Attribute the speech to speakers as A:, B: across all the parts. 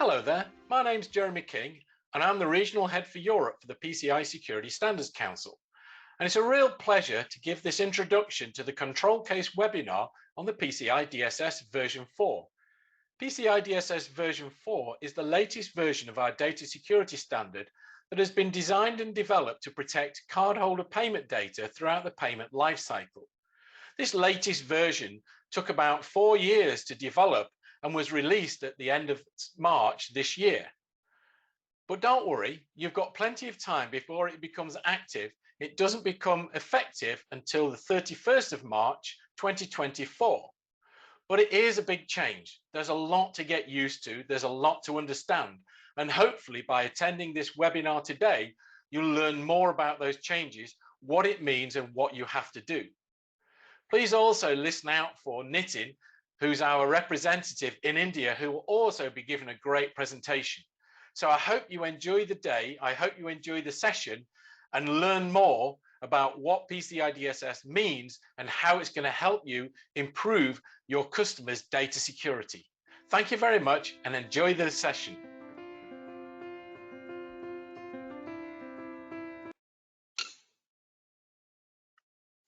A: Hello there, my name's Jeremy King and I'm the Regional Head for Europe for the PCI Security Standards Council. And it's a real pleasure to give this introduction to the ControlCase webinar on the PCI DSS version 4. PCI DSS version 4 is the latest version of our data security standard that has been designed and developed to protect cardholder payment data throughout the payment lifecycle. This latest version took about 4 years to develop and was released at the end of March this year. But don't worry, you've got plenty of time before it becomes active. It doesn't become effective until the 31st of March 2024. But it is a big change. There's a lot to get used to. There's a lot to understand. And hopefully by attending this webinar today, you'll learn more about those changes, what it means and what you have to do. Please also listen out for Nitin, who's our representative in India, who will also be giving a great presentation. So I hope you enjoy the day. I hope you enjoy the session and learn more about what PCI DSS means and how it's going to help you improve your customers' data security. Thank you very much and enjoy the session.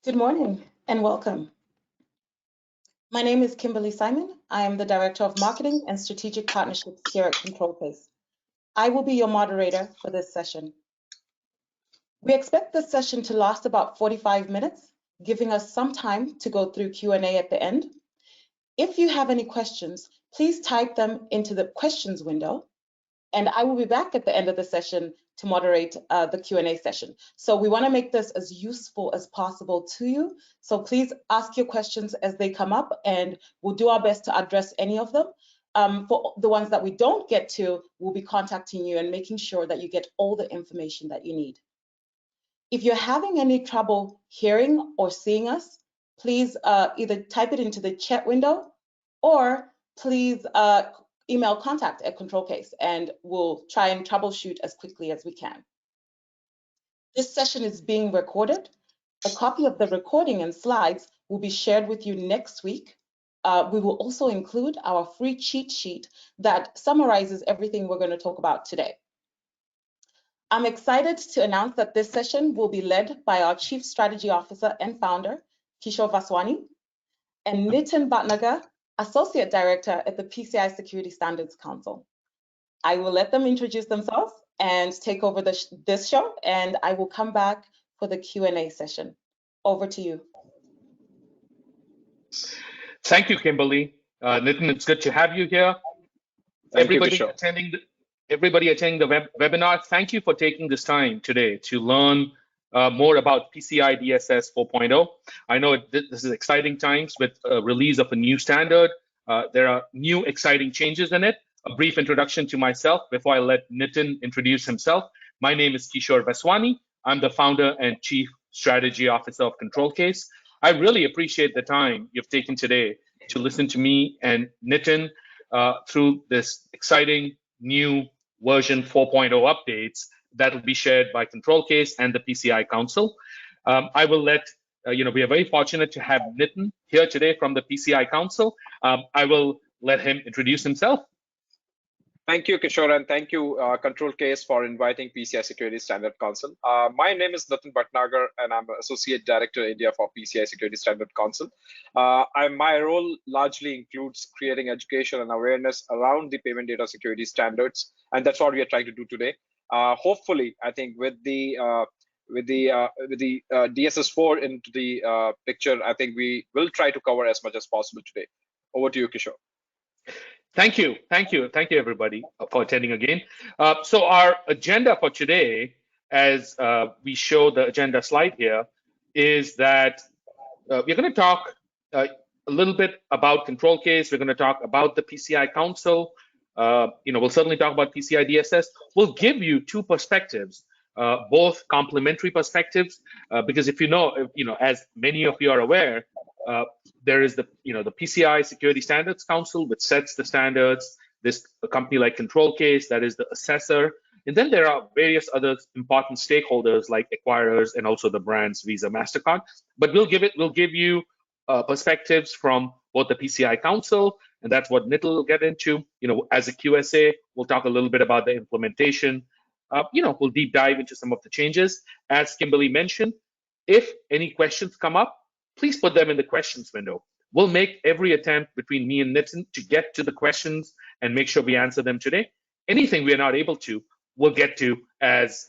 B: Good morning and welcome. My name is Kimberly Simon. I am the Director of Marketing and Strategic Partnerships here at ControlCase. I will be your moderator for this session. We expect this session to last about 45 minutes, giving us some time to go through Q&A at the end. If you have any questions, please type them into the questions window, and I will be back at the end of the session to moderate the Q&A session. So we want to make this as useful as possible to you. So please ask your questions as they come up, and we'll do our best to address any of them. For the ones that we don't get to, we'll be contacting you and making sure that you get all the information that you need. If you're having any trouble hearing or seeing us, please either type it into the chat window or please email contact@ControlCase and we'll try and troubleshoot as quickly as we can. This session is being recorded. A copy of the recording and slides will be shared with you next week. We will also include our free cheat sheet that summarizes everything we're going to talk about today. I'm excited to announce that this session will be led by our Chief Strategy Officer and Founder, Kishor Vaswani, and Nitin Bhatnagar, Associate Director at the PCI Security Standards Council. I will let them introduce themselves and take over this show, and I will come back for the Q&A session. Over to you.
C: Thank you, Kimberly. Nitin, it's good to have you here. Everybody attending the webinar, thank you for taking this time today to learn more about PCI DSS 4.0. I know this is exciting times with release of a new standard. There are new exciting changes in it. A brief introduction to myself before I let Nitin introduce himself. My name is Kishor Vaswani. I'm the founder and Chief Strategy Officer of ControlCase. I really appreciate the time you've taken today to listen to me and Nitin through this exciting new version 4.0 updates that will be shared by ControlCase and the PCI Council. I will let, we are very fortunate to have Nitin here today from the PCI Council. I will let him introduce himself.
D: Thank you, Kishor, and thank you, ControlCase, for inviting PCI Security Standards Council. My name is Nitin Bhatnagar, and I'm Associate Director India for PCI Security Standards Council. My role largely includes creating education and awareness around the payment data security standards, and that's what we are trying to do today. Hopefully, I think with the DSS 4 into the picture, I think we will try to cover as much as possible today. Over to you, Kishor.
C: Thank you, everybody, for attending again. So our agenda for today, as we show the agenda slide here, is that we're going to talk a little bit about ControlCase. We're going to talk about the PCI Council. We'll certainly talk about PCI DSS. We'll give you two perspectives, both complementary perspectives, because if as many of you are aware, there is the PCI Security Standards Council, which sets the standards. There's a company like ControlCase that is the assessor, and then there are various other important stakeholders like acquirers and also the brands Visa, MasterCard. But we'll give you perspectives from both the PCI Council and that's what Nitin will get into. As a QSA, we'll talk a little bit about the implementation. We'll deep dive into some of the changes. As Kimberly mentioned, if any questions come up, please put them in the questions window. We'll make every attempt between me and Nitin to get to the questions and make sure we answer them today. Anything we are not able to, we'll get to as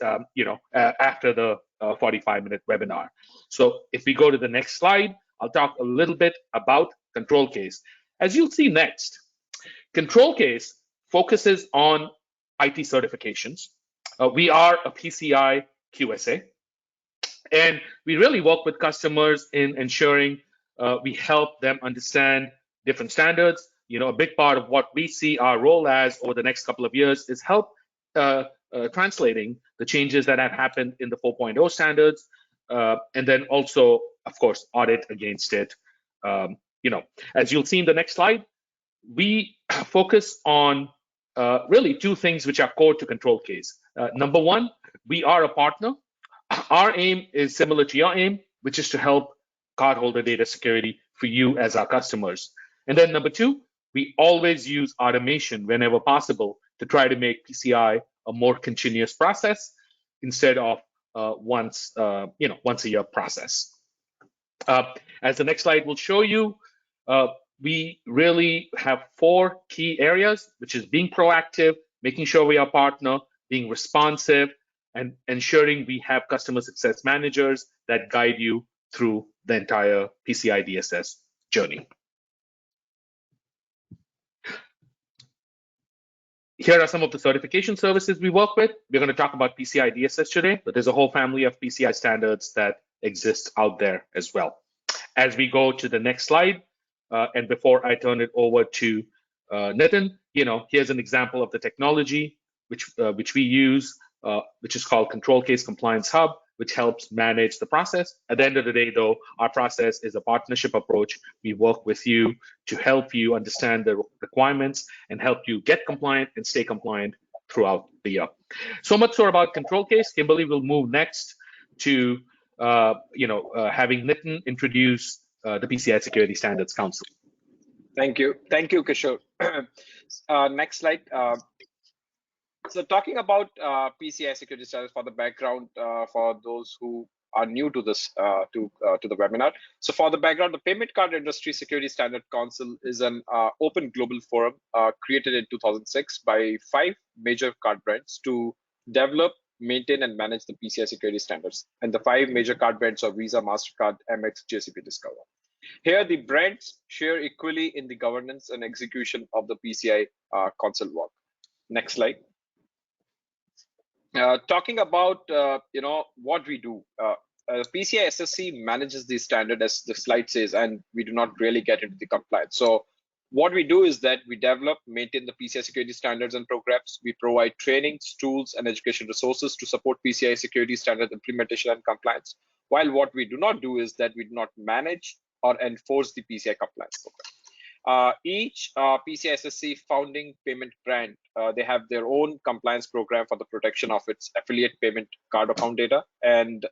C: after the 45-minute webinar. So if we go to the next slide, I'll talk a little bit about ControlCase. As you'll see next, ControlCase focuses on IT certifications. We are a PCI QSA, and we really work with customers in ensuring we help them understand different standards. A big part of what we see our role as over the next couple of years is help translating the changes that have happened in the 4.0 standards, and then also, of course, audit against it. As you'll see in the next slide, we focus on really two things which are core to ControlCase. Number one, we are a partner. Our aim is similar to your aim, which is to help cardholder data security for you as our customers. And then number two, we always use automation whenever possible to try to make PCI a more continuous process instead of once a year process. As the next slide will show you, we really have 4 key areas, which is being proactive, making sure we are a partner, being responsive, and ensuring we have customer success managers that guide you through the entire PCI DSS journey. Here are some of the certification services we work with. We're going to talk about PCI DSS today, but there's a whole family of PCI standards that exist out there as well. As we go to the next slide, and before I turn it over to Nitin, here's an example of the technology which we use, which is called ControlCase Compliance Hub, which helps manage the process. At the end of the day, though, our process is a partnership approach. We work with you to help you understand the requirements and help you get compliant and stay compliant throughout the year. So much so about ControlCase. Kimberly will move next to having Nitin introduce the PCI Security Standards Council.
D: Thank you, Kishor. Next slide. So talking about PCI Security Standards for the background for those who are new to this to the webinar. So for the background, the Payment Card Industry Security Standard Council is an open global forum created in 2006 by 5 major card brands to develop, maintain, and manage the PCI security standards. And the 5 major card brands are Visa, MasterCard, Amex, JCB, Discover. Here, the brands share equally in the governance and execution of the PCI Council work. Next slide. Talking about what we do, PCI SSC manages the standard, as the slide says, and we do not really get into the compliance. So what we do is that we develop, maintain the PCI security standards and programs. We provide trainings, tools, and education resources to support PCI security standard implementation and compliance. While what we do not do is that we do not manage or enforce the PCI compliance program. Each PCI SSC founding payment brand, they have their own compliance program for the protection of its affiliate payment card account data. And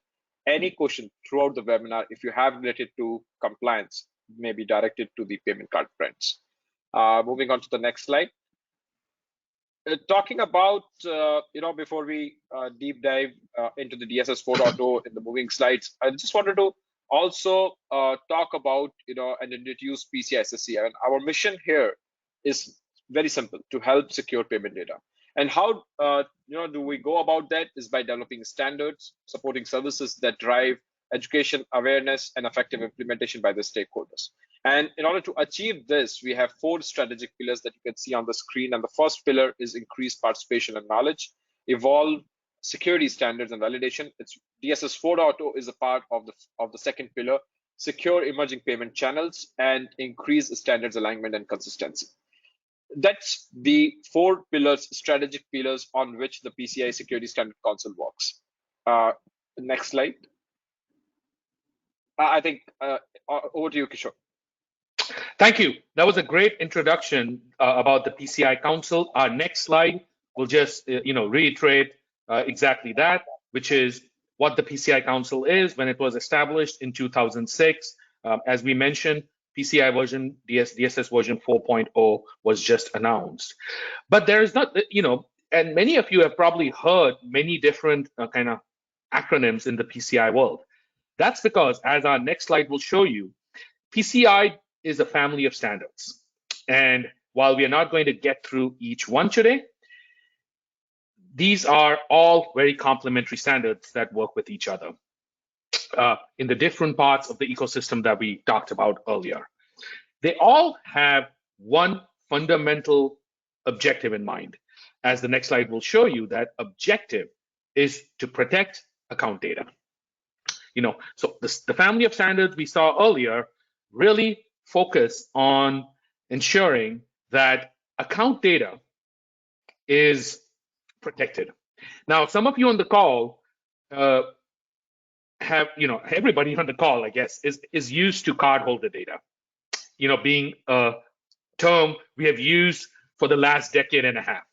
D: any question throughout the webinar, if you have related to compliance, may be directed to the payment card brands. Moving on to the next slide. Talking about, before we deep dive into the DSS 4.0 in the moving slides, I just wanted to also talk about, and introduce PCI SSC. And our mission here is very simple: to help secure payment data. And how do we go about that is by developing standards, supporting services that drive education, awareness, and effective implementation by the stakeholders. And in order to achieve this, we have 4 strategic pillars that you can see on the screen. And the first pillar is increased participation and knowledge, evolve security standards and validation. It's DSS 4.0 is a part of the second pillar, secure emerging payment channels, and increase standards alignment and consistency. That's the 4 pillars, strategic pillars on which the PCI Security Standards Council works. Next slide. I think over to you, Kishor.
C: Thank you. That was a great introduction about the PCI Council. Our next slide will just reiterate exactly that, which is what the PCI Council is. When it was established in 2006, as we mentioned, PCI DSS version 4.0 was just announced. But there is not, and many of you have probably heard many different kind of acronyms in the PCI world. That's because, as our next slide will show you, PCI is a family of standards. And while we are not going to get through each one today, these are all very complementary standards that work with each other in the different parts of the ecosystem that we talked about earlier. They all have one fundamental objective in mind. As the next slide will show you, that objective is to protect account data. So the family of standards we saw earlier really focus on ensuring that account data is protected. Now, some of you on the call have, everybody on the call, I guess, is used to cardholder data, being a term we have used for the last decade and a half.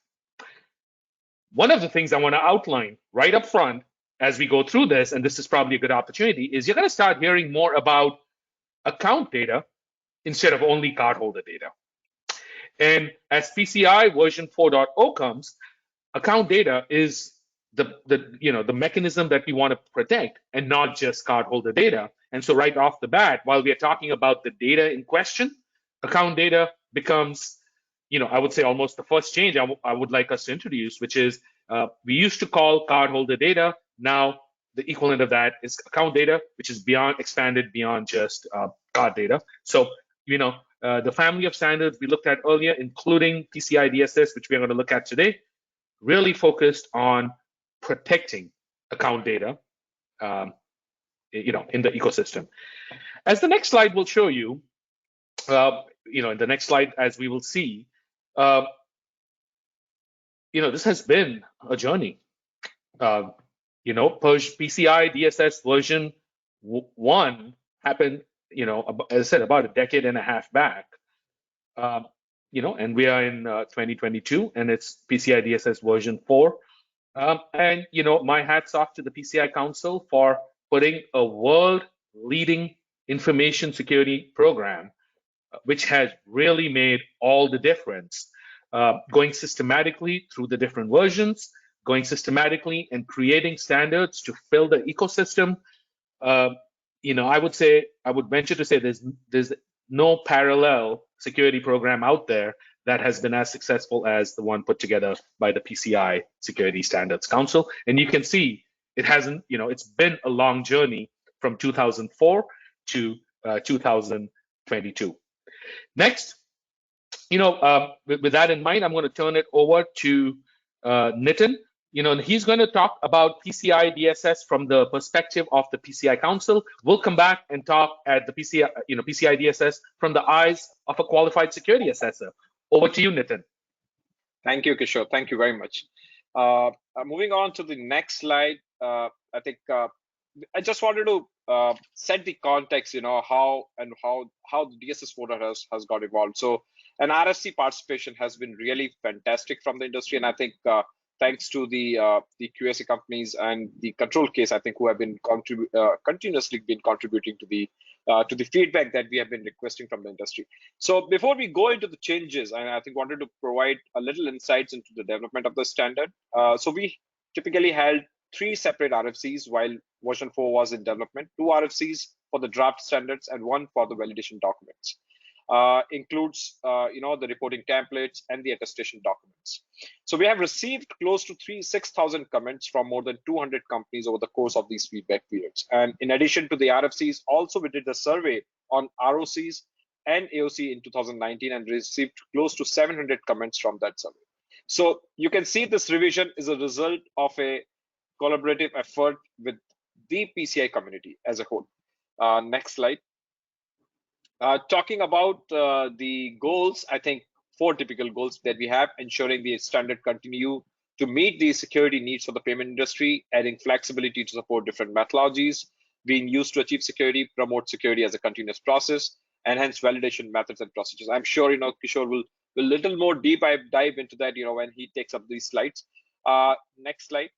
C: One of the things I want to outline right up front as we go through this, and this is probably a good opportunity, is you're going to start hearing more about account data instead of only cardholder data. And as PCI version 4.0 comes, account data is the mechanism that we want to protect, and not just cardholder data. And so right off the bat, while we are talking about the data in question, account data becomes, I would say almost the first change I would like us to introduce, which is we used to call cardholder data. Now the equivalent of that is account data, which is expanded beyond just card data. So, the family of standards we looked at earlier, including PCI DSS, which we're going to look at today, really focused on protecting account data, in the ecosystem. As the next slide will show you, in the next slide, as we will see, this has been a journey. PCI DSS version 1 happened, as I said, about a decade and a half back. And we are in 2022, and it's PCI DSS version 4. And my hat's off to the PCI Council for putting a world-leading information security program, which has really made all the difference. Going systematically through the different versions, going systematically and creating standards to fill the ecosystem. I would venture to say there's no parallel security program out there that has been as successful as the one put together by the PCI Security Standards Council. And you can see it hasn't, it's been a long journey from 2004 to 2022. Next, with that in mind, I'm going to turn it over to Nitin. He's going to talk about PCI DSS from the perspective of the PCI Council. We'll come back and talk at the PCI DSS from the eyes of a qualified security assessor. Over to you, Nitin.
D: Thank you, Kishor. Thank you very much. Moving on to the next slide, I think I just wanted to set the context, how the DSS 4.0 has got evolved. So, an RFC participation has been really fantastic from the industry, and I think thanks to the QSA companies and the ControlCase, I think, who have been continuously been contributing to the feedback that we have been requesting from the industry. So before we go into the changes, I think wanted to provide a little insights into the development of the standard. So we typically held 3 separate RFCs while version 4 was in development, 2 RFCs for the draft standards and 1 for the validation documents. Includes the reporting templates and the attestation documents. So we have received close to 6,000 comments from more than 200 companies over the course of these feedback periods. And in addition to the RFCs, also we did a survey on ROCs and AOC in 2019 and received close to 700 comments from that survey. So you can see this revision is a result of a collaborative effort with the PCI community as a whole. Next slide. Talking about the goals, I think 4 typical goals that we have: ensuring the standard continue to meet the security needs of the payment industry, adding flexibility to support different methodologies, being used to achieve security, promote security as a continuous process, enhance validation methods and procedures. I'm sure Kishor will little more deep dive into that when he takes up these slides. Next slide.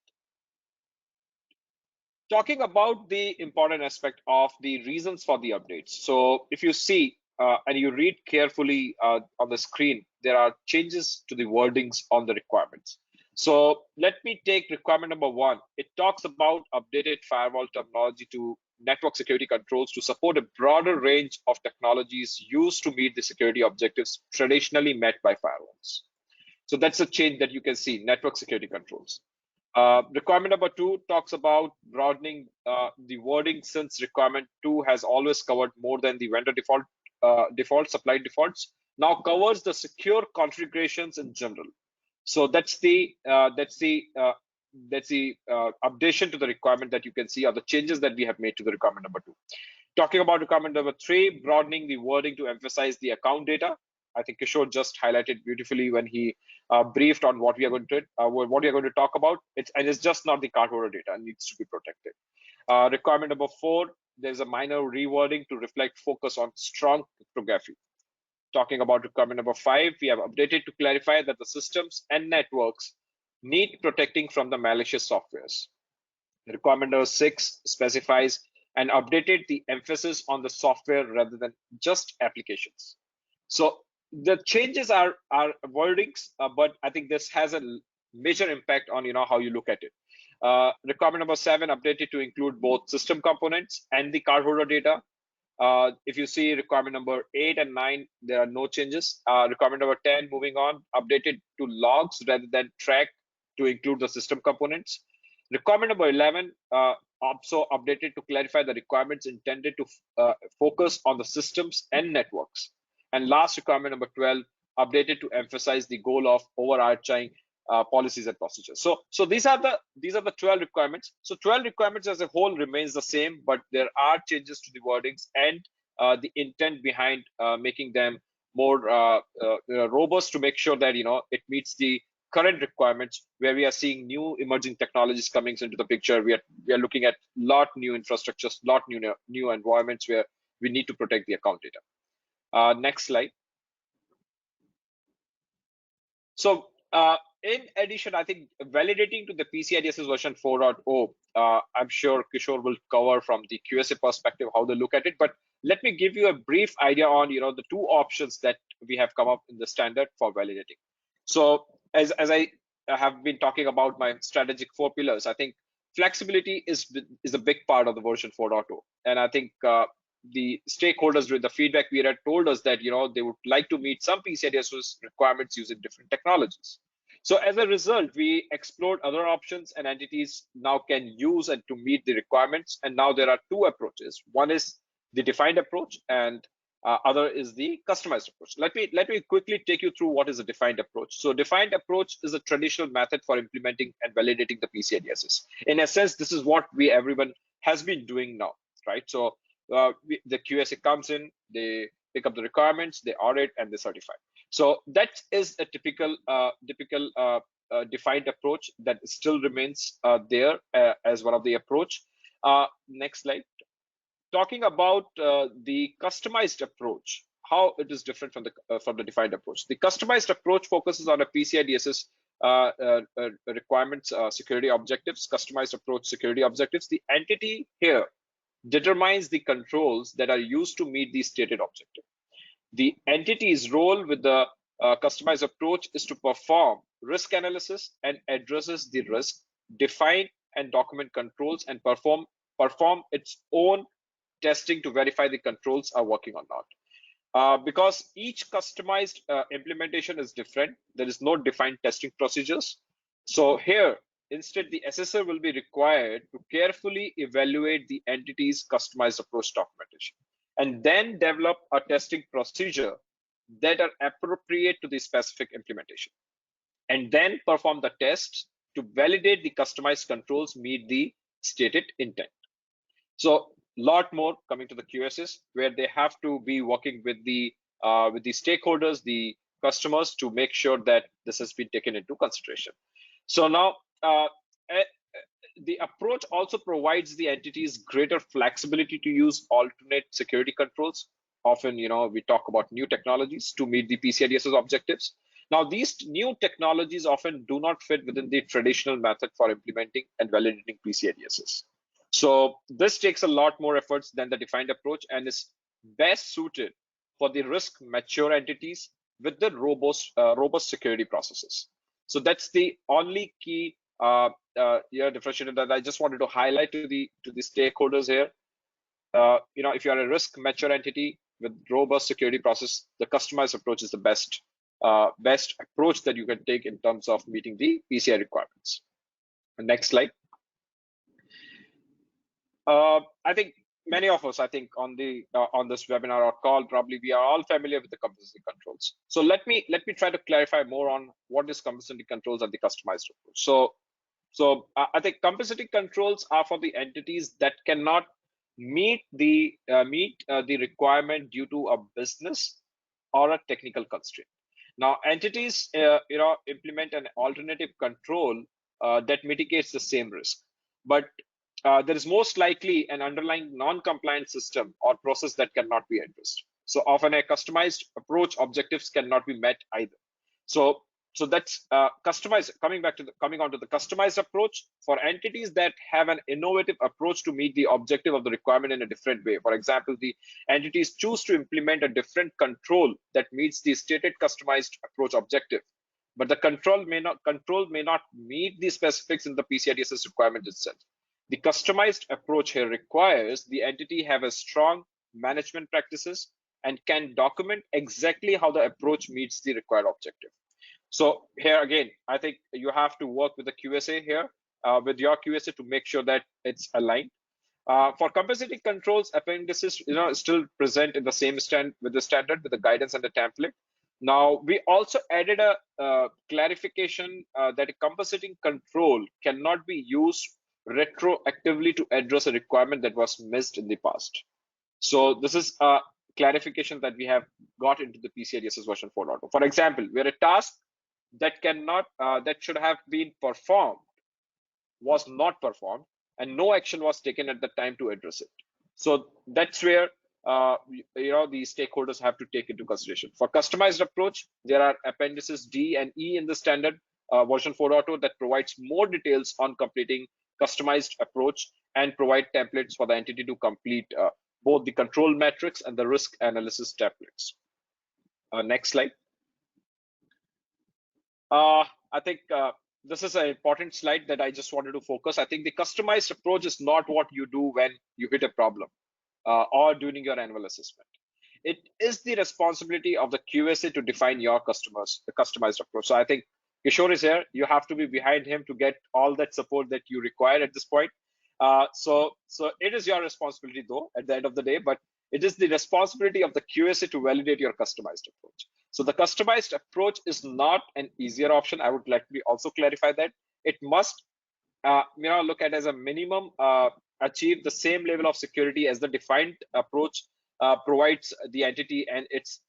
D: Talking about the important aspect of the reasons for the updates. So if you see, and you read carefully on the screen, there are changes to the wordings on the requirements. So let me take requirement number 1. It talks about updated firewall terminology to network security controls to support a broader range of technologies used to meet the security objectives traditionally met by firewalls. So that's a change that you can see, network security controls. Requirement number 2 talks about broadening the wording, since requirement 2 has always covered more than the vendor supplied defaults, now covers the secure configurations in general. So that's the updation to the requirement that you can see, are the changes that we have made to the requirement number 2. Talking about requirement number 3, broadening the wording to emphasize the account data. I think Kishor just highlighted beautifully when he briefed on what we are going to talk about. It's just not the cardholder data, it needs to be protected. Requirement number 4, there's a minor rewording to reflect focus on strong cryptography. Talking about requirement number 5, we have updated to clarify that the systems and networks need protecting from the malicious softwares. Requirement number 6 specifies and updated the emphasis on the software rather than just applications. So the changes are wordings, but I think this has a major impact on how you look at it. Requirement number 7 updated to include both system components and the cardholder data. If you see requirement number 8 and 9, there are no changes. Requirement number 10, moving on, updated to logs rather than track to include the system components. Requirement number 11, also updated to clarify the requirements intended to focus on the systems and networks. And last requirement number 12, updated to emphasize the goal of overarching policies and procedures. So these are the 12 requirements. So 12 requirements as a whole remains the same, but there are changes to the wordings and the intent behind making them more robust to make sure that it meets the current requirements, where we are seeing new emerging technologies coming into the picture. We are looking at lot new infrastructures, lot new environments where we need to protect the account data. Next slide. So in addition, I think validating to the PCI DSS version 4.0, I'm sure Kishor will cover from the QSA perspective how they look at it. But let me give you a brief idea on the 2 options that we have come up in the standard for validating. So as I have been talking about my strategic 4 pillars, I think flexibility is a big part of the version 4.0, and I think the stakeholders with the feedback we had told us that they would like to meet some PCI DSS requirements using different technologies. So as a result, we explored other options and entities now can use and to meet the requirements. And now there are 2 approaches. One is the defined approach, and other is the customized approach. Let me quickly take you through what is a defined approach. So defined approach is a traditional method for implementing and validating the PCI DSS. In a sense, this is what everyone has been doing now, right? So the QSA comes in, they pick up the requirements, they audit, and they certify. So that is a typical defined approach that still remains there as one of the approach. Next slide. Talking about the customized approach, how it is different from the defined approach. The customized approach focuses on a PCI DSS requirements, security objectives, customized approach security objectives. The entity here determines the controls that are used to meet the stated objective. The entity's role with the customized approach is to perform risk analysis and addresses the risk, define and document controls, and perform its own testing to verify the controls are working or not. Because each customized implementation is different, there is no defined testing procedures. So here, instead, the assessor will be required to carefully evaluate the entity's customized approach documentation and then develop a testing procedure that are appropriate to the specific implementation, and then perform the tests to validate the customized controls meet the stated intent. So lot more coming to the QSs, where they have to be working with the stakeholders, the customers, to make sure that this has been taken into consideration. So now the approach also provides the entities greater flexibility to use alternate security controls. Often, we talk about new technologies to meet the PCI DSS objectives. Now, these new technologies often do not fit within the traditional method for implementing and validating PCI DSS. So this takes a lot more efforts than the defined approach and is best suited for the risk mature entities with the robust security processes. So that's the only key differentiator that I just wanted to highlight to the stakeholders here. If you are a risk mature entity with robust security process, the customized approach is the best approach that you can take in terms of meeting the PCI requirements. Next slide. I think many of us, on this webinar or call, probably we are all familiar with the compensating controls. So let me try to clarify more on what is compensating controls and the customized approach. So I think compensating controls are for the entities that cannot meet the requirement due to a business or a technical constraint. Now, entities implement an alternative control that mitigates the same risk, but there is most likely an underlying non-compliant system or process that cannot be addressed. So often a customized approach objectives cannot be met either. So that's customized. Coming on to the customized approach for entities that have an innovative approach to meet the objective of the requirement in a different way. For example, the entities choose to implement a different control that meets the stated customized approach objective, but the control may not meet the specifics in the PCI DSS requirement itself. The customized approach here requires the entity have a strong management practices and can document exactly how the approach meets the required objective. So here again, I think you have to work with the QSA here, with your QSA to make sure that it's aligned. For compensating controls, appendices still present in the same with the standard with the guidance and the template. Now we also added a clarification that a compensating control cannot be used retroactively to address a requirement that was missed in the past. So this is a clarification that we have got into the PCI DSS version 4.0. For example, where a task that should have been performed was not performed and no action was taken at the time to address it. So that's where the stakeholders have to take into consideration. For customized approach, there are appendices D and E in the standard version 4.0 that provides more details on completing customized approach and provide templates for the entity to complete both the control metrics and the risk analysis templates. Next slide. I think this is an important slide that I just wanted to focus. I think the customized approach is not what you do when you hit a problem or during your annual assessment. It is the responsibility of the QSA to define your the customized approach. So I think Kishor is here. You have to be behind him to get all that support that you require at this point. So it is your responsibility though at the end of the day, but it is the responsibility of the QSA to validate your customized approach. So the customized approach is not an easier option. I would like to also clarify that it must look at as a minimum achieve the same level of security as the defined approach provides the entity and its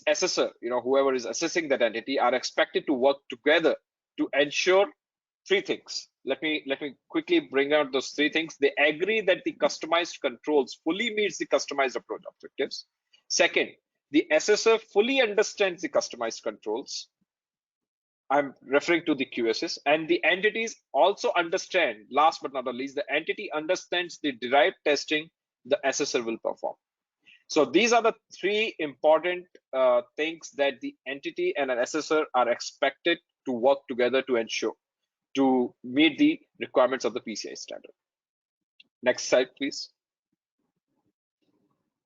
D: assessor, whoever is assessing that entity, are expected to work together to ensure three things. Let me quickly bring out those three things. They agree that the customized controls fully meets the customized approach objectives. Second, the assessor fully understands the customized controls. I'm referring to the QSS, and the entities also understand, last but not the least, the entity understands the derived testing the assessor will perform. So these are the three important things that the entity and an assessor are expected to work together to ensure to meet the requirements of the PCI standard. Next slide, please.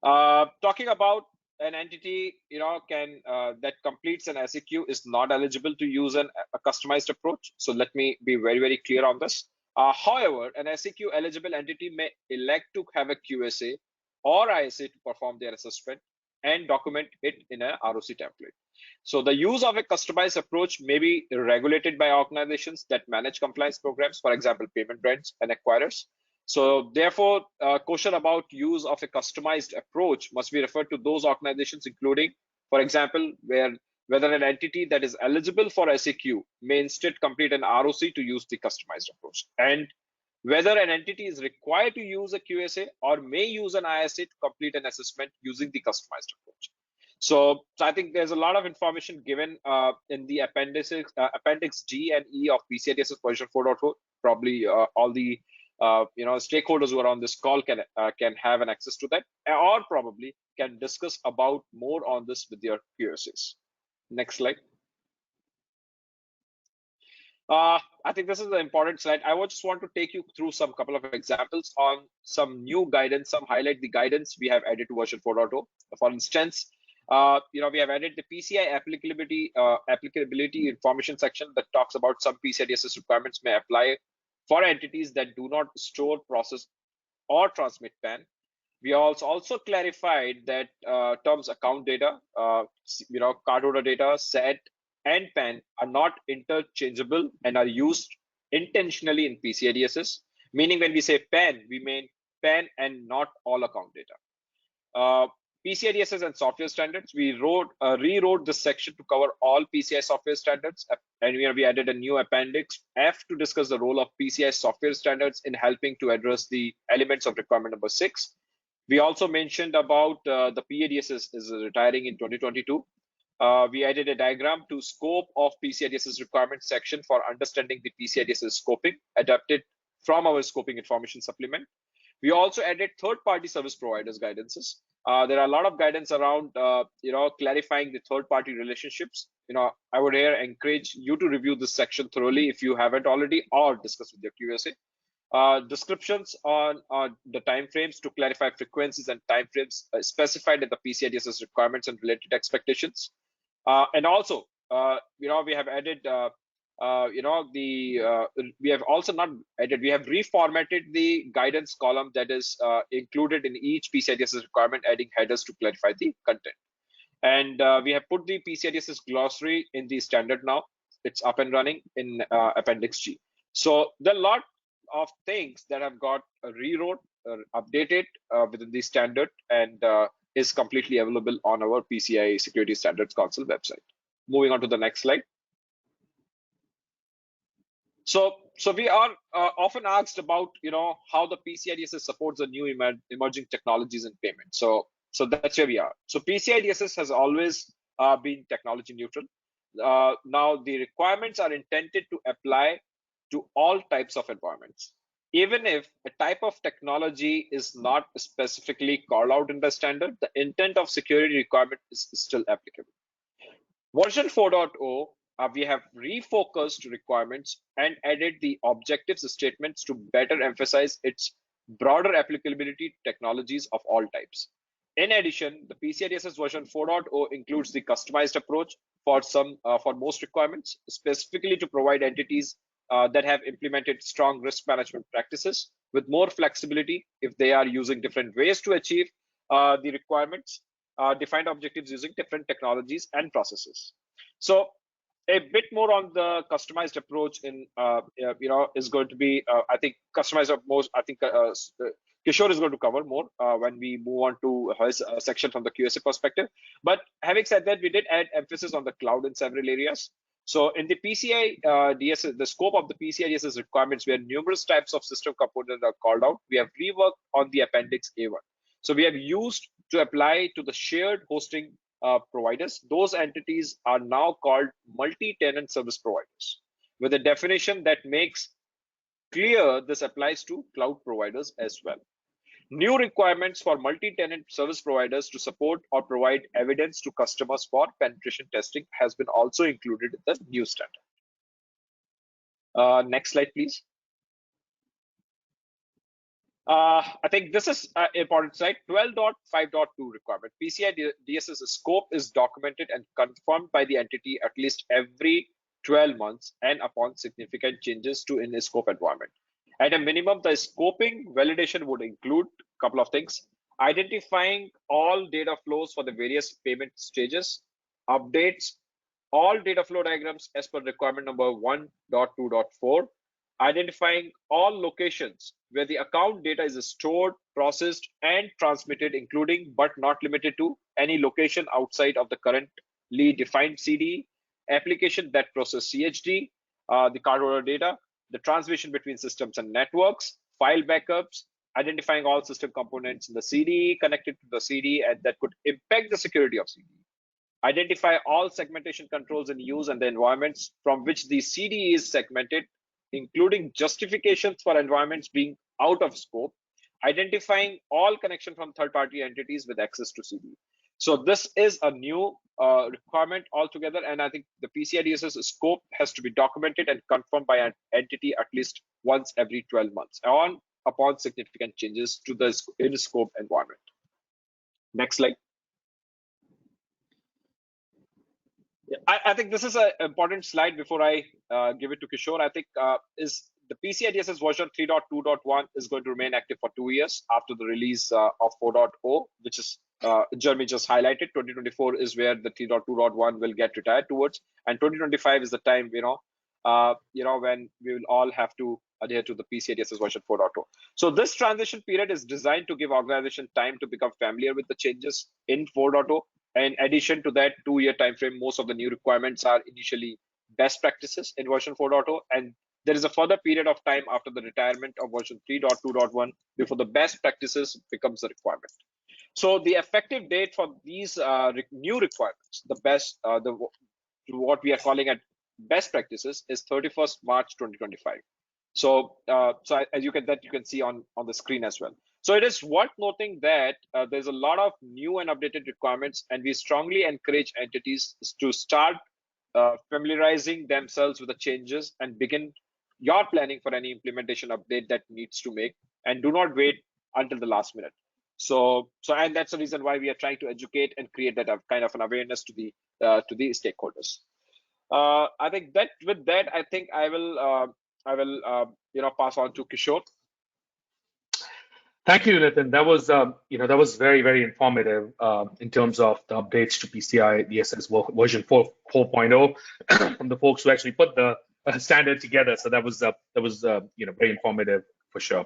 D: Talking about an entity, that completes an SEQ is not eligible to use a customized approach. So let me be very, very clear on this. However, an SEQ eligible entity may elect to have a QSA or ISA to perform their assessment and document it in a ROC template. So the use of a customized approach may be regulated by organizations that manage compliance programs, for example, payment brands and acquirers. So therefore, caution about use of a customized approach must be referred to those organizations, including, for example, whether an entity that is eligible for SEQ may instead complete an ROC to use the customized approach, and whether an entity is required to use a QSA or may use an ISA to complete an assessment using the customized approach. So I think there's a lot of information given in the Appendix G and E of PCI DSS version 4.0. Probably all the stakeholders who are on this call can have an access to that, or probably can discuss about more on this with your POCs. Next slide. I think this is an important slide. I just want to take you through some couple of examples on some new guidance, some highlight the guidance we have added to version 4.0. For instance, we have added the PCI applicability information section that talks about some PCI DSS requirements may apply for entities that do not store, process, or transmit PAN. We also clarified that terms account data, cardholder data, SET, and PAN are not interchangeable and are used intentionally in PCI DSS, meaning when we say PAN, we mean PAN and not all account data. PCI DSS and software standards, we rewrote this section to cover all PCI software standards, and we added a new appendix F to discuss the role of PCI software standards in helping to address the elements of requirement number 6. We also mentioned about the PADSS is retiring in 2022. We added a diagram to scope of PCI DSS requirements section for understanding the PCI DSS scoping adapted from our scoping information supplement. We also added third-party service providers guidances. There are a lot of guidance around, clarifying the third-party relationships. I would here encourage you to review this section thoroughly if you haven't already, or discuss with your QSA. Descriptions on the timeframes to clarify frequencies and timeframes specified in the PCI DSS requirements and related expectations. And also, we have added, we have also not added, we have reformatted the guidance column that is included in each PCI DSS requirement, adding headers to clarify the content. And we have put the PCI DSS glossary in the standard now. It's up and running in Appendix G. So there are a lot of things that have got rewrote, updated within the standard, and is completely available on our PCI Security Standards Council website. Moving on to the next slide. So we are often asked about, how the PCI DSS supports the new emerging technologies in payment. So that's where we are. So PCI DSS has always been technology neutral. Now the requirements are intended to apply to all types of environments. Even if a type of technology is not specifically called out in the standard, the intent of security requirement is still applicable. Version 4.0, we have refocused requirements and added the objectives statements to better emphasize its broader applicability to technologies of all types. In addition, the PCI DSS version 4.0 includes the customized approach for most requirements, specifically to provide entities that have implemented strong risk management practices with more flexibility if they are using different ways to achieve the requirements, defined objectives using different technologies and processes. So a bit more on the customized approach in is going to be I think customized most. I think Kishor is going to cover more when we move on to his section from the QSA perspective. But having said that, we did add emphasis on the cloud in several areas. So in the PCI DSS, the scope of the PCI DSS requirements, where numerous types of system components are called out, we have reworked on the Appendix A1. So we have used to apply to the shared hosting providers. Those entities are now called multi-tenant service providers, with a definition that makes clear this applies to cloud providers as well. New requirements for multi-tenant service providers to support or provide evidence to customers for penetration testing has been also included in the new standard. Next slide, please. I think this is an important slide. 12.5.2 requirement. PCI DSS scope is documented and confirmed by the entity at least every 12 months and upon significant changes to in a scope environment. At a minimum, the scoping validation would include a couple of things: identifying all data flows for the various payment stages, updates all data flow diagrams as per requirement number 1.2.4, identifying all locations where the account data is stored, processed, and transmitted, including but not limited to any location outside of the currently defined CDE, application that process CHD, the cardholder data, the transmission between systems and networks, file backups, identifying all system components in the CDE connected to the CDE and that could impact the security of CDE. Identify all segmentation controls in use and the environments from which the CDE is segmented, including justifications for environments being out of scope, identifying all connection from third-party entities with access to CD. So this is a new requirement altogether, and I think the PCI DSS scope has to be documented and confirmed by an entity at least once every 12 months upon significant changes to the in-scope environment. Next slide. I think this is an important slide before I give it to Kishor. I think is the PCI DSS version 3.2.1 is going to remain active for 2 years after the release of 4.0, which is Jeremy just highlighted. 2024 is where the 3.2.1 will get retired towards, and 2025 is the time when we will all have to adhere to the PCI DSS version 4.0. So this transition period is designed to give organization time to become familiar with the changes in 4.0. In addition to that 2-year time frame, most of the new requirements are initially best practices in version 4.0, and there is a further period of time after the retirement of version 3.2.1 before the best practices becomes a requirement. So the effective date for these new requirements, what we are calling at best practices, is 31st March 2025. So as you can see on the screen as well. So it is worth noting that there's a lot of new and updated requirements, and we strongly encourage entities to start familiarizing themselves with the changes and begin your planning for any implementation update that needs to make, and do not wait until the last minute. And that's the reason why we are trying to educate and create that kind of an awareness to the stakeholders. I think that with that, I think I will pass on to Kishor.
C: Thank you, Nitin. That was very, very informative in terms of the updates to PCI DSS version 4.0 from the folks who actually put the standard together. So that was very informative for sure.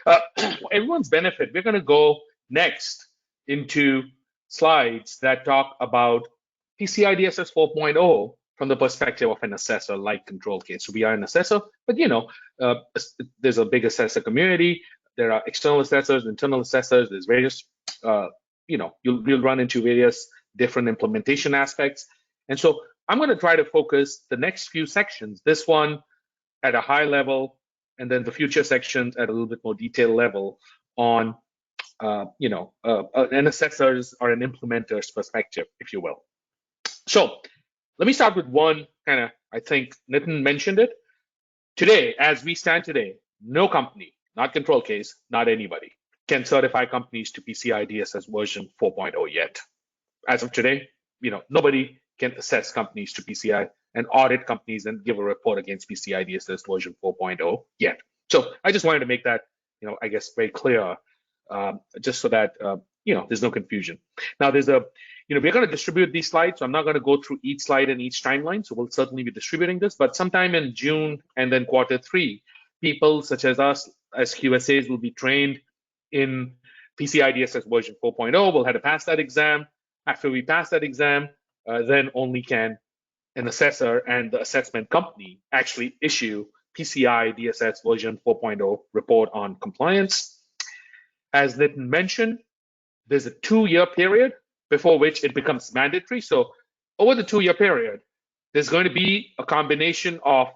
C: For everyone's benefit, we're going to go next into slides that talk about PCI DSS 4.0 from the perspective of an assessor like ControlCase. So we are an assessor, but there's a big assessor community. There are external assessors, internal assessors. There's various, you'll run into various different implementation aspects. And so I'm going to try to focus the next few sections, this one at a high level, and then the future sections at a little bit more detailed level on, an assessor's or an implementer's perspective, if you will. So let me start with one I think Nitin mentioned it. Today, as we stand today, no company, not ControlCase, not anybody, can certify companies to PCI DSS version 4.0 yet. As of today, nobody can assess companies to PCI and audit companies and give a report against PCI DSS version 4.0 yet. So I just wanted to make that, I guess, very clear, just so that, there's no confusion. Now, we're going to distribute these slides, so I'm not going to go through each slide and each timeline, so we'll certainly be distributing this, but sometime in June and then Q3, people such as us, as QSAs, will be trained in PCI DSS version 4.0. We'll have to pass that exam. After we pass that exam, then only can an assessor and the assessment company actually issue PCI DSS version 4.0 report on compliance. As Nitin mentioned, there's a 2-year period before which it becomes mandatory. So over the 2-year period, there's going to be a combination of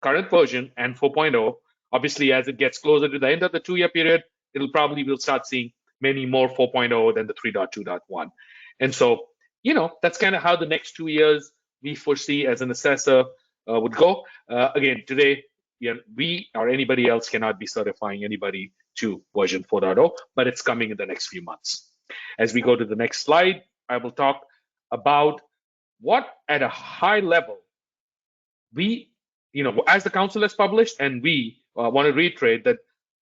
C: current version and 4.0. Obviously, as it gets closer to the end of the 2-year period, we'll start seeing many more 4.0 than the 3.2.1. And so, that's kind of how the next 2 years we foresee as an assessor would go. Again, today, we or anybody else cannot be certifying anybody to version 4.0, but it's coming in the next few months. As we go to the next slide, I will talk about what at a high level we, as the council has published, and we want to reiterate that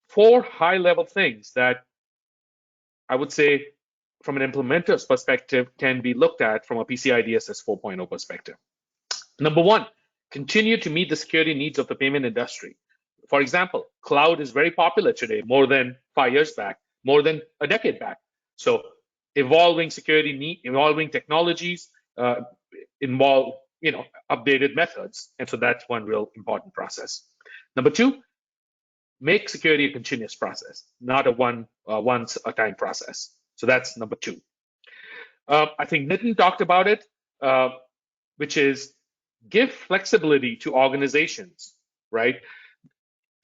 C: 4 high-level things that I would say from an implementer's perspective can be looked at from a PCI DSS 4.0 perspective. Number 1, continue to meet the security needs of the payment industry. For example, cloud is very popular today, more than 5 years back, more than a decade back. So evolving security needs, evolving technologies involve, updated methods. And so that's one real important process. Number 2, make security a continuous process, not a once a time process. So that's number 2. I think Nitin talked about it, which is give flexibility to organizations, right?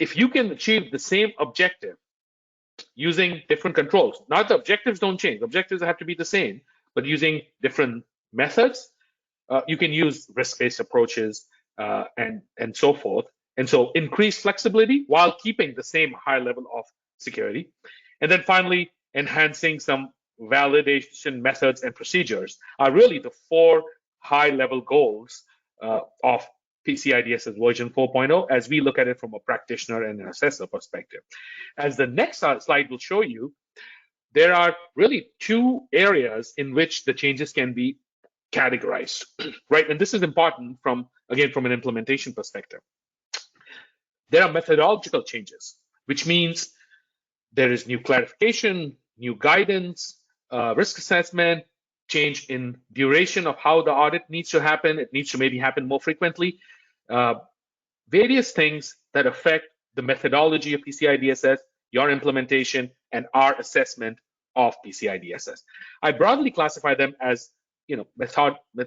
C: if you can achieve the same objective using different controls, not the objectives don't change, objectives have to be the same, but using different methods, you can use risk-based approaches and so forth. And so increase flexibility while keeping the same high level of security. And then finally, enhancing some validation methods and procedures are really the 4 high-level goals of PCI DSS version 4.0 as we look at it from a practitioner and an assessor perspective. As the next slide will show you, there are really 2 areas in which the changes can be categorized, right? And this is important from an implementation perspective. There are methodological changes, which means there is new clarification, new guidance, risk assessment, change in duration of how the audit needs to happen. It needs to maybe happen more frequently. Various things that affect the methodology of PCI DSS, your implementation, and our assessment of PCI DSS. I broadly classify them as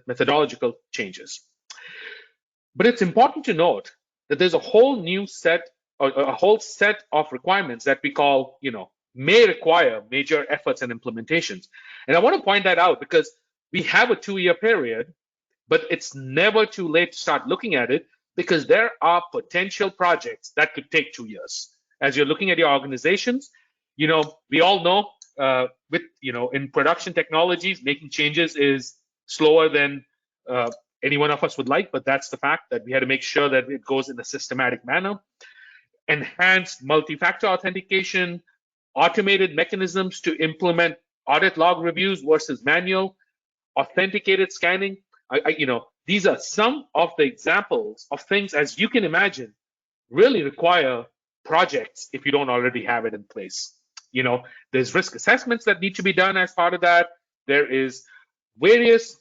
C: methodological changes. But it's important to note that there's a whole new set, or a whole set of requirements that we call, may require major efforts and implementations. And I want to point that out because we have a 2-year period, but it's never too late to start looking at it because there are potential projects that could take 2 years. As you're looking at your organizations, we all know in production technologies, making changes is slower than any one of us would like, but that's the fact that we had to make sure that it goes in a systematic manner. Enhanced multi-factor authentication, automated mechanisms to implement audit log reviews versus manual, authenticated scanning. These are some of the examples of things, as you can imagine, really require projects if you don't already have it in place. There's risk assessments that need to be done as part of that. There is various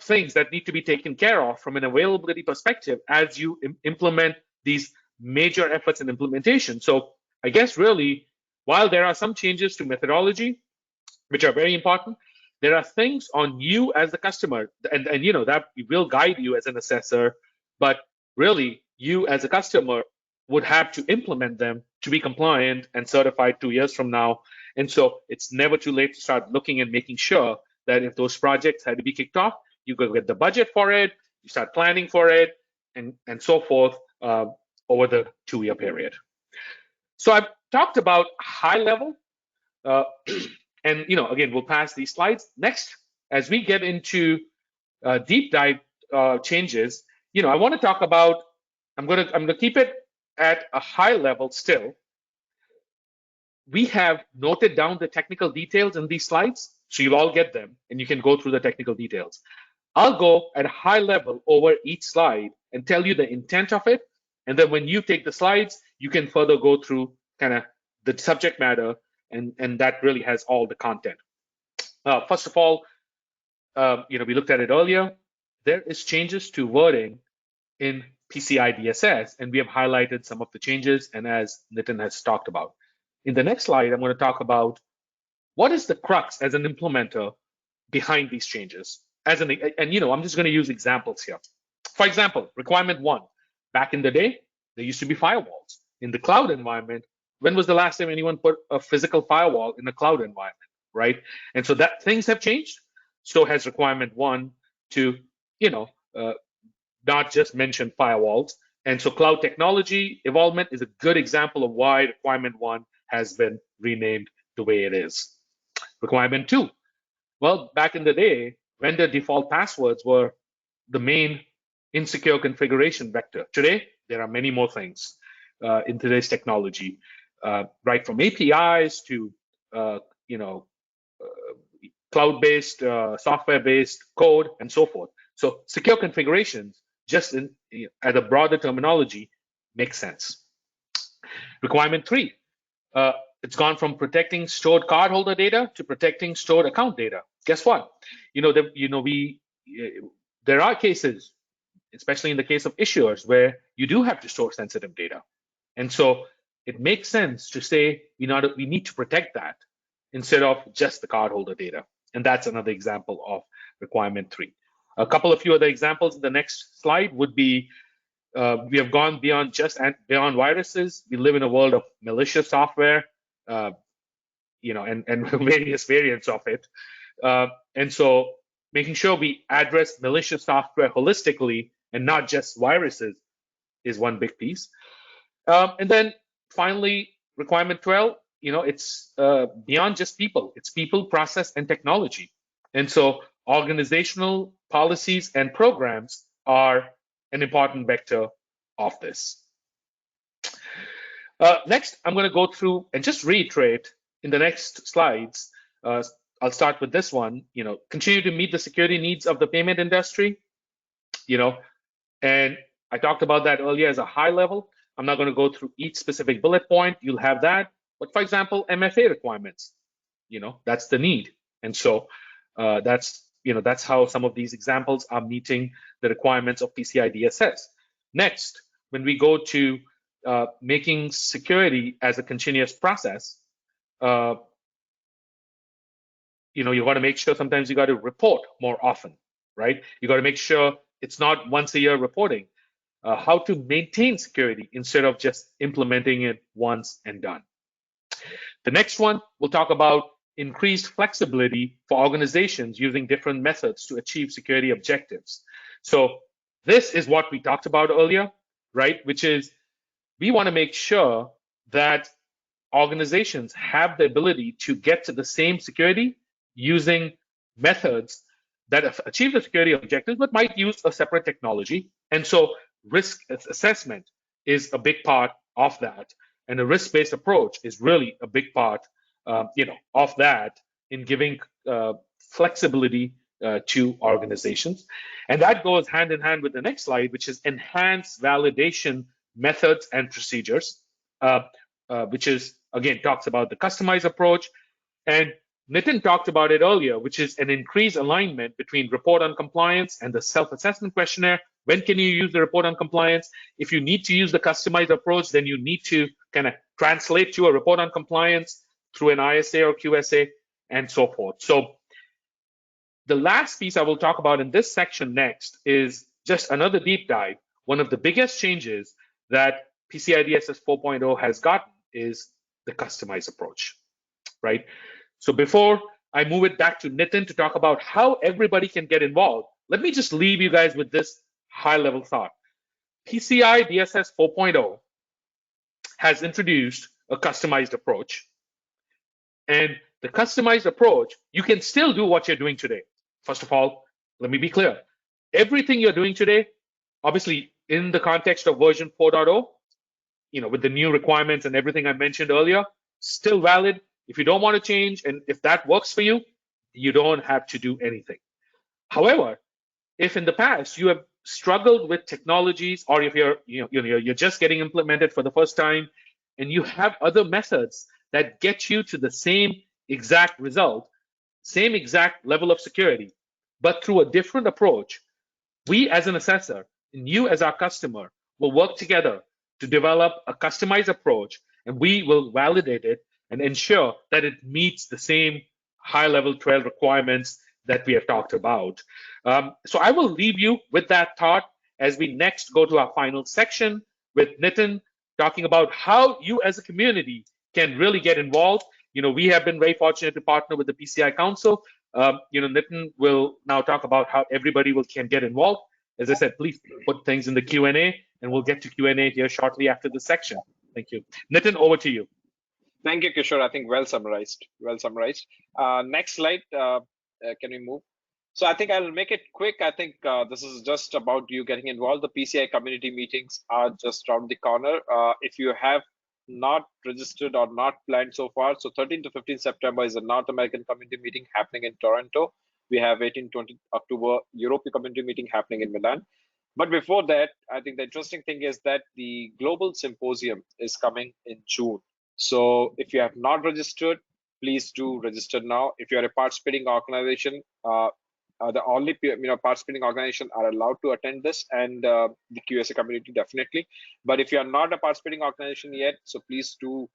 C: things that need to be taken care of from an availability perspective as you implement these major efforts in implementation. So I guess really, while there are some changes to methodology, which are very important, there are things on you as the customer, and that will guide you as an assessor, but really you as a customer would have to implement them to be compliant and certified 2 years from now. And so it's never too late to start looking and making sure that if those projects had to be kicked off, you go get the budget for it, you start planning for it, and so forth over the 2-year period. So I've talked about high level, and again, we'll pass these slides. Next, as we get into deep dive changes, I want to talk about, I'm gonna keep it at a high level still. We have noted down the technical details in these slides, so you'll all get them, and you can go through the technical details. I'll go at a high level over each slide and tell you the intent of it, and then when you take the slides, you can further go through kind of the subject matter, and that really has all the content. First of all, we looked at it earlier. There is changes to wording in PCI DSS, and we have highlighted some of the changes, and as Nitin has talked about. In the next slide, I'm going to talk about what is the crux as an implementer behind these changes. I'm just going to use examples here. For example, requirement 1. Back in the day, there used to be firewalls. In the cloud environment, when was the last time anyone put a physical firewall in a cloud environment, right? And so that things have changed. So has requirement 1 to, not just mention firewalls. And so cloud technology involvement is a good example of why requirement 1 has been renamed the way it is. Requirement 2. Well, back in the day, vendor default passwords were the main insecure configuration vector. Today, there are many more things in today's technology, right from APIs to cloud-based, software-based code, and so forth. So secure configurations, just at a broader terminology, makes sense. Requirement 3. It's gone from protecting stored cardholder data to protecting stored account data. Guess what? There are cases, especially in the case of issuers, where you do have to store sensitive data. And so it makes sense to say we need to protect that instead of just the cardholder data. And that's another example of requirement 3. A few other examples in the next slide would be We have gone beyond beyond viruses. We live in a world of malicious software, and various variants of it. And so making sure we address malicious software holistically and not just viruses is one big piece. And then finally, requirement 12, it's beyond just people. It's people, process, and technology. And so organizational policies and programs are an important vector of this. Next, I'm going to go through and just reiterate in the next slides. I'll start with this one. Continue to meet the security needs of the payment industry. And I talked about that earlier as a high level. I'm not going to go through each specific bullet point. You'll have that. But for example, MFA requirements, that's the need. And so that's how some of these examples are meeting the requirements of PCI DSS. Next, when we go to making security as a continuous process, you want to make sure sometimes you got to report more often, right? You got to make sure it's not once a year reporting. How to maintain security instead of just implementing it once and done. The next one, we'll talk about increased flexibility for organizations using different methods to achieve security objectives. So this is what we talked about earlier, right? Which is we want to make sure that organizations have the ability to get to the same security using methods that achieve the security objectives, but might use a separate technology. And so risk assessment is a big part of that. And a risk-based approach is really a big part of that in giving flexibility to organizations. And that goes hand in hand with the next slide, which is enhanced validation methods and procedures, which is, again, talks about the customized approach. And Nitin talked about it earlier, which is an increased alignment between report on compliance and the self-assessment questionnaire. When can you use the report on compliance? If you need to use the customized approach, then you need to kind of translate to a report on compliance through an ISA or QSA and so forth. So the last piece I will talk about in this section next is just another deep dive. One of the biggest changes that PCI DSS 4.0 has gotten is the customized approach, right? So before I move it back to Nitin to talk about how everybody can get involved, let me just leave you guys with this high-level thought. PCI DSS 4.0 has introduced a customized approach. And the customized approach, you can still do what you're doing today. First of all, let me be clear. Everything you're doing today, obviously in the context of version 4.0, with the new requirements and everything I mentioned earlier, still valid. If you don't want to change, and if that works for you, you don't have to do anything. However, if in the past you have struggled with technologies, or if you're just getting implemented for the first time, and you have other methods that get you to the same exact result, same exact level of security, but through a different approach, we as an assessor and you as our customer will work together to develop a customized approach, and we will validate it and ensure that it meets the same high-level 12 requirements that we have talked about. So I will leave you with that thought as we next go to our final section with Nitin talking about how you as a community can really get involved. We have been very fortunate to partner with the PCI Council. Nitin will now talk about how everybody can get involved. As I said, please put things in the Q&A, and we'll get to Q&A here shortly after this section. Thank you. Nitin, over to you.
D: Thank you, Kishor. I think well summarized. Next slide. Can we move? So I think I'll make it quick. I think this is just about you getting involved. The PCI community meetings are just around the corner. If you have not registered or not planned so far, so 13 to 15 September is a North American community meeting happening in Toronto. We have 18-20 October European community meeting happening in Milan. But before that, I think the interesting thing is that the global symposium is coming in June. So if you have not registered, please do register now. If you are a participating organization, the only participating organizations are allowed to attend this, and the QSA community definitely. But if you are not a participating organization yet, so please do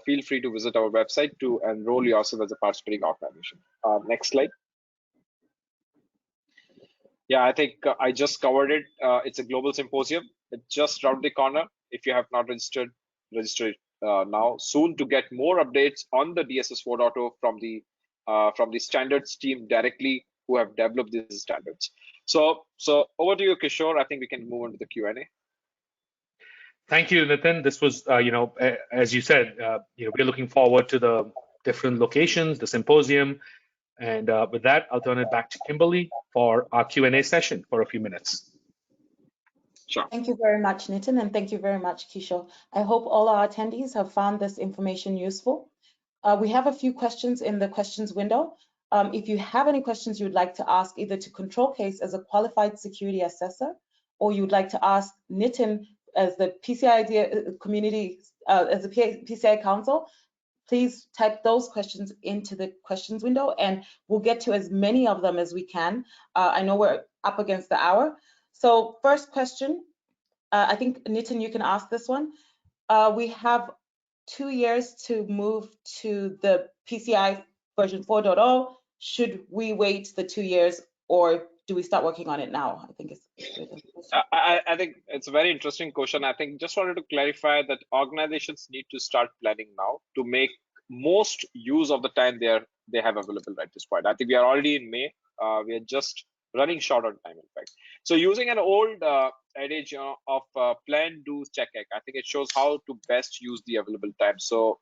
D: feel free to visit our website to enroll yourself as a participating organization. Next slide. Yeah, I think I just covered it. It's a global symposium. It's just around the corner. If you have not registered, register now. Soon to get more updates on the DSS 4.0 from the standards team directly who have developed these standards. So over to you, Kishor. I think we can move on to the Q&A.
C: Thank you, Nitin. This was, as you said, we're looking forward to the different locations, the symposium. And with that, I'll turn it back to Kimberly for our Q&A session for a few minutes.
D: Sure.
B: Thank you very much, Nitin, and thank you very much, Kishor. I hope all our attendees have found this information useful. We have a few questions in the questions window. If you have any questions you'd like to ask either to ControlCase as a qualified security assessor, or you'd like to ask Nitin as the PCI community, as the PCI Council, please type those questions into the questions window and we'll get to as many of them as we can. I know we're up against the hour. So first question, I think Nitin, you can ask this one. We have 2 years to move to the PCI version 4.0. Should we wait the 2 years or do we start working on it now? I think
D: I think it's a very interesting question. I think just wanted to clarify that organizations need to start planning now to make most use of the time they have available at this point. I think we are already in May. We are just running short on time, in fact. So using an old adage of plan, do, check, act, I think it shows how to best use the available time. So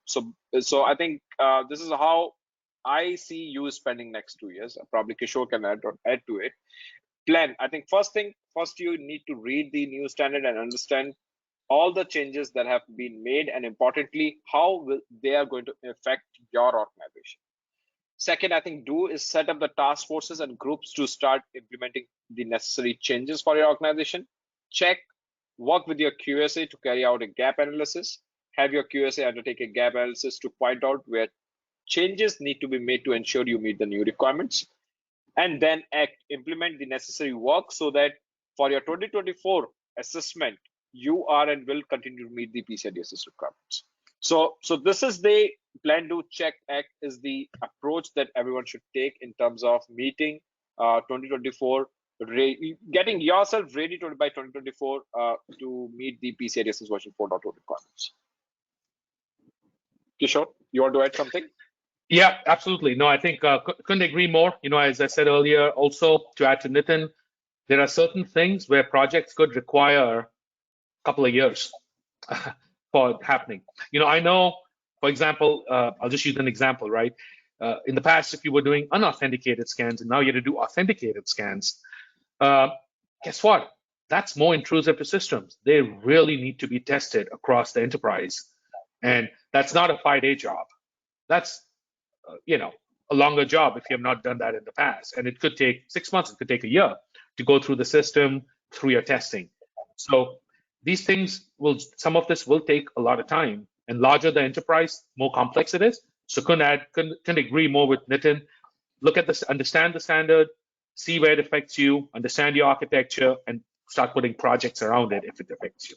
D: I think this is how I see you spending next 2 years. Probably Kishor can add to it. Plan. I think first you need to read the new standard and understand all the changes that have been made, and importantly, how they are going to affect your organization. Second, I think do is set up the task forces and groups to start implementing the necessary changes for your organization. Check, work with your QSA to carry out a gap analysis. Have your QSA undertake a gap analysis to point out where changes need to be made to ensure you meet the new requirements. And then act, implement the necessary work so that for your 2024 assessment, you are and will continue to meet the PCI DSS requirements. So this is the plan, do, check, act is the approach that everyone should take in terms of meeting 2024, getting yourself ready by 2024 to meet the PCI DSS version 4.0 requirements. Kishor, you want to add something?
C: Yeah, absolutely. No, I think couldn't agree more. As I said earlier, also to add to Nitin, there are certain things where projects could require a couple of years for happening. I know, for example, I'll just use an example, right? In the past, if you were doing unauthenticated scans and now you have to do authenticated scans, guess what? That's more intrusive to systems. They really need to be tested across the enterprise. And that's not a 5-day job. That's a longer job if you have not done that in the past. And it could take 6 months, it could take a year to go through the system, through your testing. So these things some of this will take a lot of time. And larger the enterprise, more complex it is. So couldn't agree more with Nitin. Look at this, understand the standard, see where it affects you, understand your architecture, and start putting projects around it if it affects you.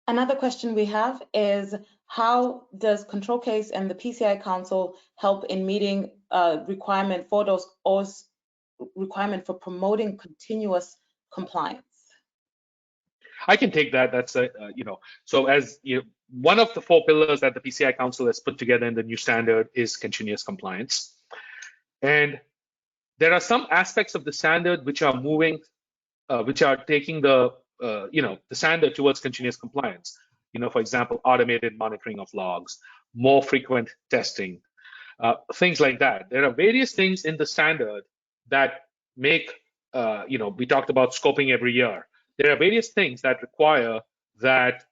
B: Another question we have is, how does ControlCase and the PCI Council help in meeting requirement for promoting continuous compliance?
C: I can take that. That's so as one of the 4 pillars that the PCI Council has put together in the new standard is continuous compliance. And there are some aspects of the standard which are moving, which are taking the standard towards continuous compliance. For example, automated monitoring of logs, more frequent testing, things like that. There are various things in the standard that make, we talked about scoping every year. There are various things that require that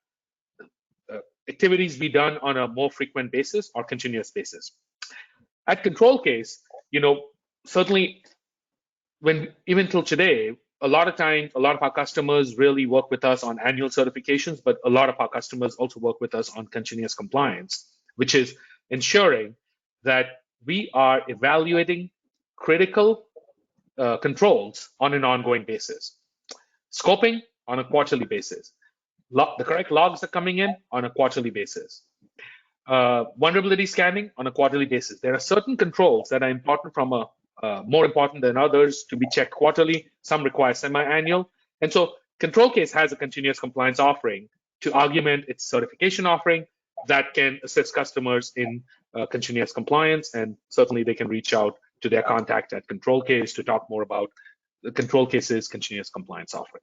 C: activities be done on a more frequent basis or continuous basis. At ControlCase, certainly even till today, a lot of times, a lot of our customers really work with us on annual certifications, but a lot of our customers also work with us on continuous compliance, which is ensuring that we are evaluating critical controls on an ongoing basis. Scoping on a quarterly basis. The correct logs are coming in on a quarterly basis. Vulnerability scanning on a quarterly basis. There are certain controls that are important more important than others to be checked quarterly. Some require semi-annual. And so ControlCase has a continuous compliance offering to augment its certification offering that can assist customers in continuous compliance, and certainly they can reach out to their contact at ControlCase to talk more about the ControlCase's continuous compliance offering.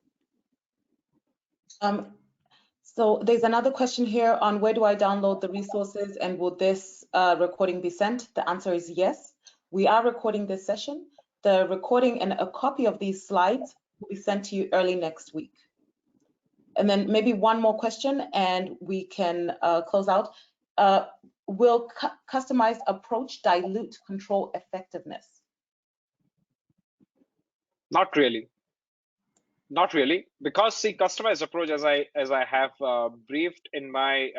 B: So there's another question here on where do I download the resources and will this recording be sent? The answer is yes. We are recording this session. The recording and a copy of these slides will be sent to you early next week. And then maybe one more question and we can close out. Will customized approach dilute control effectiveness?
D: Not really. Not really, because see, customized approach, as I have briefed in my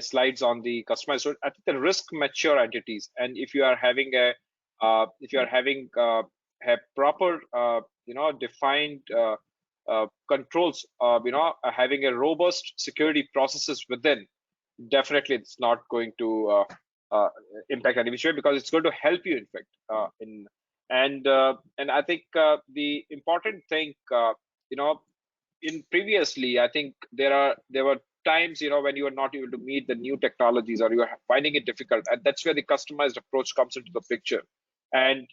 D: slides on the customized approach, I think the risk mature entities, and if you are having a proper defined controls, having a robust security processes within, definitely it's not going to impact any which way, because it's going to help you in fact and I think the important thing, in previously, I think there were times, when you are not able to meet the new technologies or you are finding it difficult, and that's where the customized approach comes into the picture, and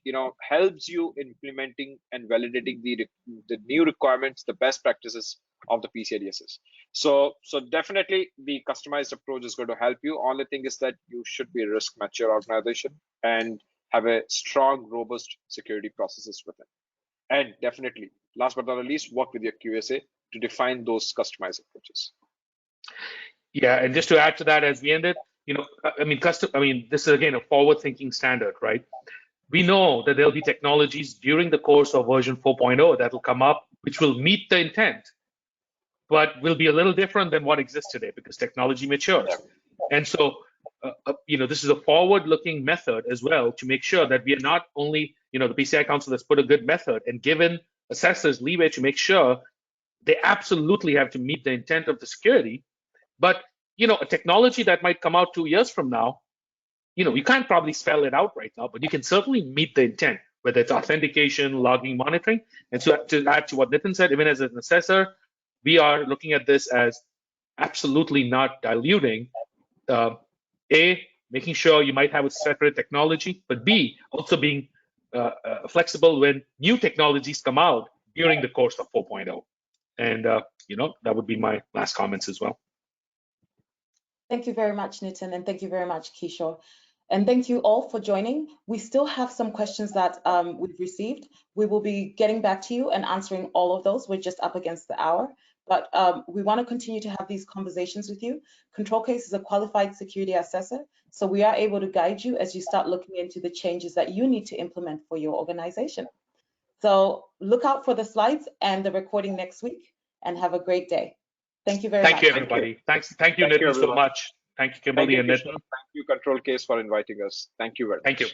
D: helps you implementing and validating the new requirements, the best practices of the PCI DSS. So definitely the customized approach is going to help you. Only thing is that you should be a risk mature organization and have a strong, robust security processes within. And definitely, last but not least, work with your QSA to define those customized approaches.
C: Yeah, and just to add to that, as we ended, this is again a forward-thinking standard, right? We know that there'll be technologies during the course of version 4.0 that will come up, which will meet the intent, but will be a little different than what exists today because technology matures. And so, this is a forward-looking method as well to make sure that we are not only, the PCI Council has put a good method and given assessors leeway to make sure they absolutely have to meet the intent of the security, but, a technology that might come out 2 years from now, you can't probably spell it out right now, but you can certainly meet the intent, whether it's authentication, logging, monitoring. And so to add to what Nitin said, even as an assessor, we are looking at this as absolutely not diluting, A, making sure you might have a separate technology, but B, also being flexible when new technologies come out during the course of 4.0. And, that would be my last comments as well.
B: Thank you very much, Nitin, and thank you very much, Kishor. And thank you all for joining. We still have some questions that we've received. We will be getting back to you and answering all of those. We're just up against the hour, but we want to continue to have these conversations with you. ControlCase is a qualified security assessor, so we are able to guide you as you start looking into the changes that you need to implement for your organization. So look out for the slides and the recording next week, and have a great day. Thank you very much.
C: Thank you, everybody. Thank you, Nitin, so much. Thank you, Kimberly and Nitin.
D: Thank you, ControlCase, for inviting us. Thank you very much.
C: Thank you.